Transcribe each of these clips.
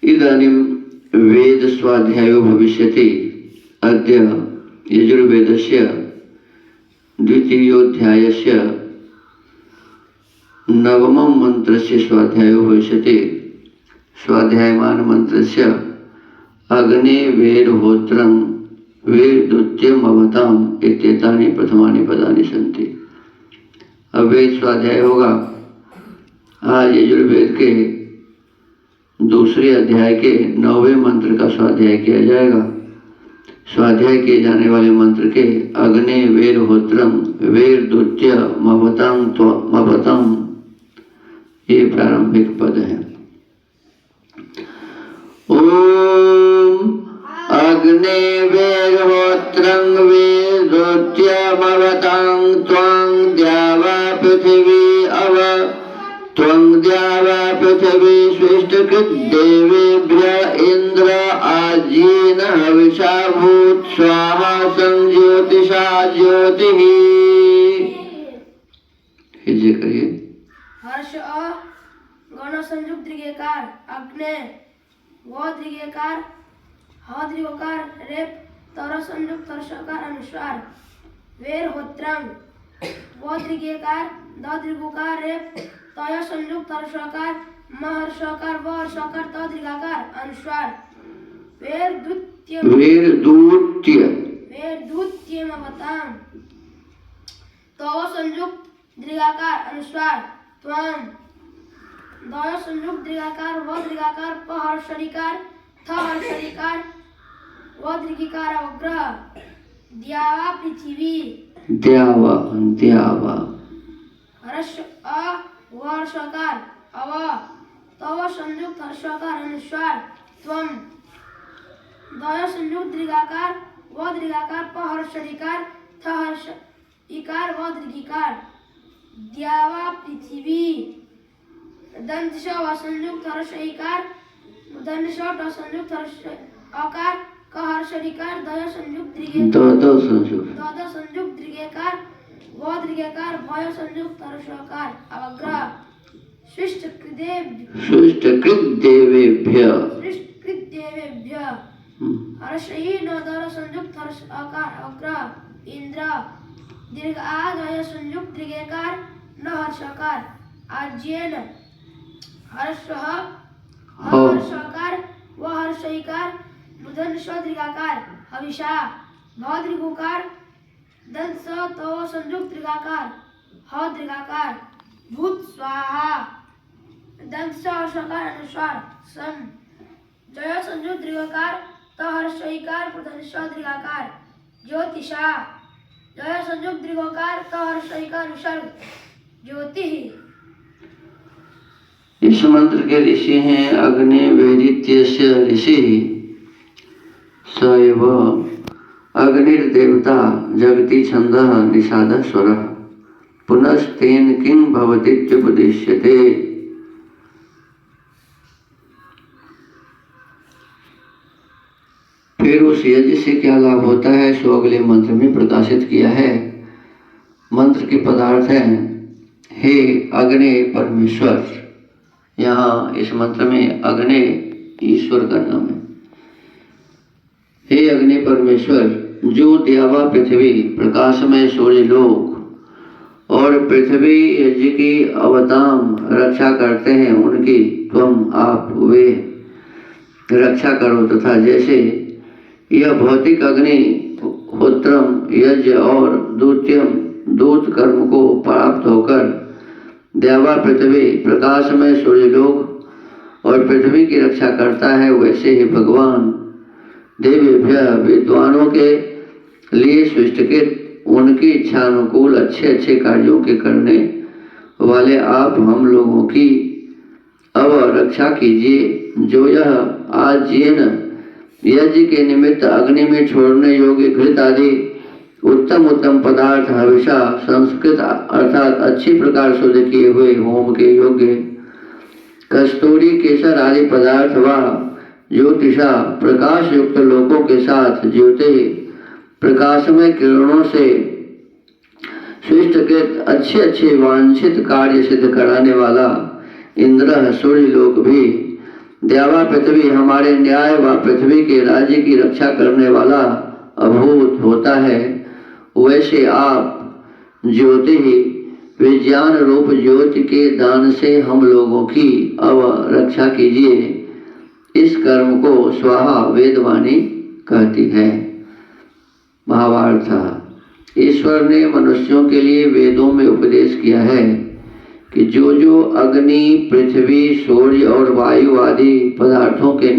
इदानीं वेद स्वाध्यायो भविष्यति। अद्य यजुर्वेदस्य द्वितीयोऽध्यायस्य नवमं मंत्रस्य स्वाध्यायो भविष्यति। स्वाध्यायमान मंत्रस्य अग्ने वेदहोत्रं वेदद्युत्यम् अवताम् इत्येतानि प्रथमानि पदानि सन्ति। अब वेद स्वाध्याय होगा। आज यजुर्वेद के दूसरे अध्याय के 9वें मंत्र का स्वाध्याय किया जाएगा। स्वाध्याय किए जाने वाले मंत्र के अग्ने वेदहोत्रम वेदद्युत्यम् अवताम् ये प्रारंभिक पद है। ओम अग्ने वेदहोत्रं वेदद्युत्यम् अवतां त्वं द्यावा पृथिवी अव त्वं द्यावा पृथिवी सृष्टकृत देवेभ्य इंद्र आज्येन हविषा भूत स्वाहा संज्योतिषा ज्योतिः। हिज्जे करिए। हर्ष अ गण संयुक्त दीर्घकार अग्ने व दीर्घकार ह दीर्घकार रेप तर संयुक्त तरसकार अनुस्वार वेर होत्रम व दीर्घकार द दीर्घकार रेप तय संयुक्त तरसकार महर्षकार व हर्षकार त दीर्घकार अनुस्वार वेर द्युत्यम् अवताम् तव संयुक्त दीर्घकार अनुस्वार त्वं दय संयुक्त दीर्घकार व दीर्घकार प हर्षरिकार थ हर्षरिकार व दीर्घिकार अग्रह द्यावा पृथ्वी द्यावा हर्ष अ व हर्षकार अव तव संयुक्त हर्षकार अनुस्वार त्वं दय संयुक्त दीर्घकार व दीर्घकार प हर्षरिकार थ हर्ष इकार व दीर्घिकार द्यावा पृथ्वी दंश व संयुक्त हर्ष इकार दंश ट संयुक्त हर्ष अकार क हर्षरिकार दय संयुक्त दद संयुक्त दीर्घकार व दीर्घकार भय संयुक्त हर्षकार अवग्रह सृष्टकृत देवेभ्य हर्षई नदर संयुक्त हर्ष अकार अग्रह इंद्र दीर्घ आदय संयुक्त दीर्घकार न हर्षकार आज्येन हर्षः हर्षकार व हर्षइकार बुधन दीर्घकार हविषा भ दीर्घकार दंस तो संयुक्त दीर्घकार ह दीर्घकार भूत स्वाहा दंस हर्षकार अनुस्वार सम जय संयुक्त दीर्घकार त हर्षइकार बुधन दीर्घकार ज्योतिषा जय संयुक्त दीर्घकार त हर्षइकार विसर्ग ज्योति। इस मंत्र के ऋषि हैं अग्नि वेदित्यस्य ऋषि स एव अग्निर्देवता जगति छन्दः निषादः स्वरः पुनस्तेन किं भवतीत्युपदिश्यते। फिर उस यज्ञ से क्या लाभ होता है सो अगले मंत्र में प्रकाशित किया है। मंत्र के पदार्थ हैं हे अग्नि परमेश्वर। यहाँ इस मंत्र में अग्नि ईश्वर का नाम है। हे अग्नि परमेश्वर जो द्यावा पृथ्वी प्रकाशमय सूर्य लोक और पृथ्वी यज्ञ की अवताम रक्षा करते हैं उनकी तुम आप वे रक्षा करो तथा जैसे यह भौतिक अग्नि होत्रम यज्ञ और द्युत्यम दूत कर्म को प्राप्त होकर द्यावा पृथ्वी प्रकाशमय सूर्यलोक और पृथ्वी की रक्षा करता है वैसे ही भगवान देवेभ्य विद्वानों के लिए सृष्टिकृत उनकी इच्छा अनुकूल अच्छे अच्छे कार्यों के करने वाले आप हम लोगों की अब रक्षा कीजिए। जो यह आज्येन यज्ञ के निमित्त अग्नि में छोड़ने योग्य घृत आदि उत्तम उत्तम पदार्थ हविषा संस्कृत अर्थात अच्छी प्रकार शुद्ध किए हुए होम के योग्य कस्तूरी केसर आदि पदार्थ व ज्योतिषा प्रकाश युक्त लोकों के साथ ज्योति प्रकाशमय किरणों से सृष्टकृत अच्छे अच्छे वांछित कार्य सिद्ध कराने वाला इंद्र सूर्य लोक भी द्यावा पृथ्वी हमारे न्याय व पृथ्वी के राज्य की रक्षा करने वाला अभूत होता है, वैसे आप ज्योति ही विज्ञान रूप ज्योति के दान से हम लोगों की अब रक्षा कीजिए। इस कर्म को स्वाहा वेदवाणी कहती है। भावार्थ, ईश्वर ने मनुष्यों के लिए वेदों में उपदेश किया है कि जो जो अग्नि, पृथ्वी, सूर्य और वायु आदि पदार्थों के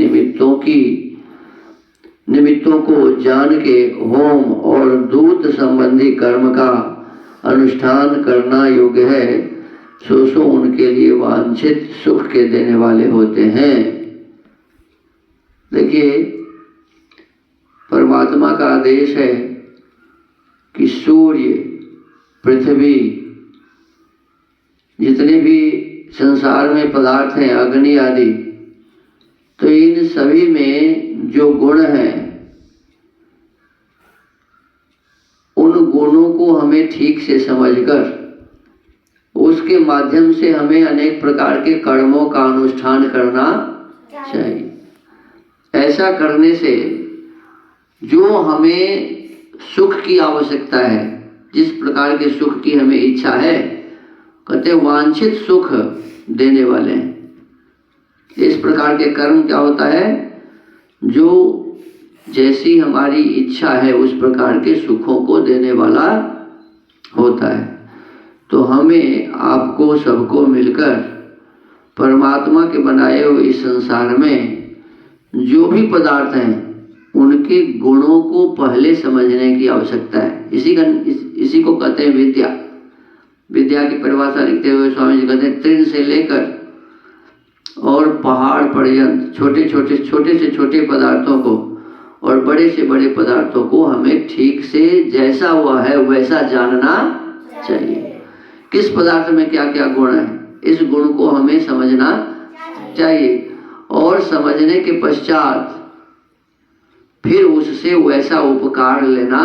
निमित्तों को जान के होम और दूत संबंधी कर्म का अनुष्ठान करना योग्य है, सो उनके लिए वांछित सुख के देने वाले होते हैं। देखिए, परमात्मा का आदेश है कि सूर्य, पृथ्वी, जितने भी संसार में पदार्थ हैं, अग्नि आदि, तो इन सभी में जो गुण हैं, उन गुणों को हमें ठीक से समझकर उसके माध्यम से हमें अनेक प्रकार के कर्मों का अनुष्ठान करना चाहिए। ऐसा करने से जो हमें सुख की आवश्यकता है, जिस प्रकार के सुख की हमें इच्छा है, कहते वांछित सुख देने वाले हैं। इस प्रकार के कर्म क्या होता है, जो जैसी हमारी इच्छा है उस प्रकार के सुखों को देने वाला होता है। तो हमें, आपको, सबको मिलकर परमात्मा के बनाए हुए इस संसार में जो भी पदार्थ हैं उनके गुणों को पहले समझने की आवश्यकता है। इसी को कहते हैं विद्या। विद्या की परिभाषा लिखते हुए स्वामी जी कहते हैं, तृण से लेकर और पहाड़ पर्यंत छोटे से छोटे पदार्थों को और बड़े से बड़े पदार्थों को हमें ठीक से जैसा हुआ है वैसा जानना चाहिए। किस पदार्थ में क्या क्या गुण है, इस गुण को हमें समझना चाहिए और समझने के पश्चात फिर उससे वैसा उपकार लेना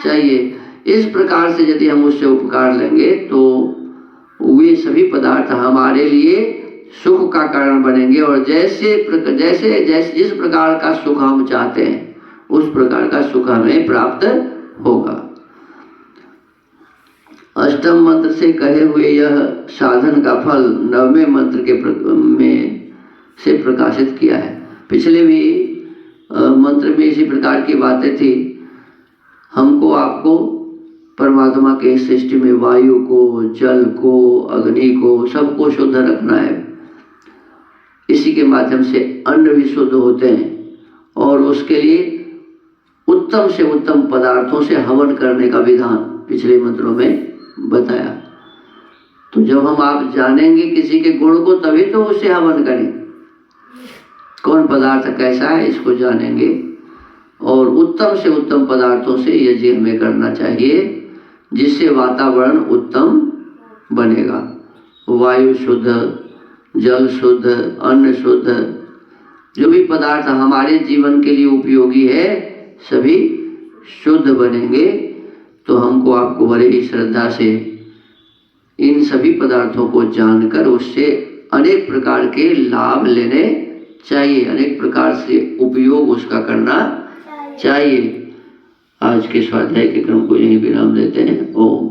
चाहिए। इस प्रकार से यदि हम उससे उपकार लेंगे तो वे सभी पदार्थ हमारे लिए सुख का कारण बनेंगे और जैसे जिस प्रकार का सुख हम चाहते हैं उस प्रकार का सुख हमें प्राप्त होगा। अष्टम मंत्र से कहे हुए यह साधन का फल 9वें मंत्र के में से प्रकाशित किया है। पिछले भी मंत्र में इसी प्रकार की बातें थी। हमको, आपको परमात्मा के सृष्टि में वायु को, जल को, अग्नि को, सबको शुद्ध रखना है। इसी के माध्यम से अन्न भी शुद्ध होते हैं और उसके लिए उत्तम से उत्तम पदार्थों से हवन करने का विधान पिछले मंत्रों में बताया। तो जब हम आप जानेंगे किसी के गुण को तभी तो उससे हवन करें। कौन पदार्थ कैसा है इसको जानेंगे और उत्तम से उत्तम पदार्थों से यज्ञ हमें करना चाहिए, जिससे वातावरण उत्तम बनेगा। वायु शुद्ध, जल शुद्ध, अन्न शुद्ध, जो भी पदार्थ हमारे जीवन के लिए उपयोगी है सभी शुद्ध बनेंगे। तो हमको, आपको बड़े ही श्रद्धा से इन सभी पदार्थों को जानकर उससे अनेक प्रकार के लाभ लेने चाहिए, अनेक प्रकार से उपयोग उसका करना चाहिए। आज के स्वाध्याय के क्रम को यहीं विराम देते हैं। ओम।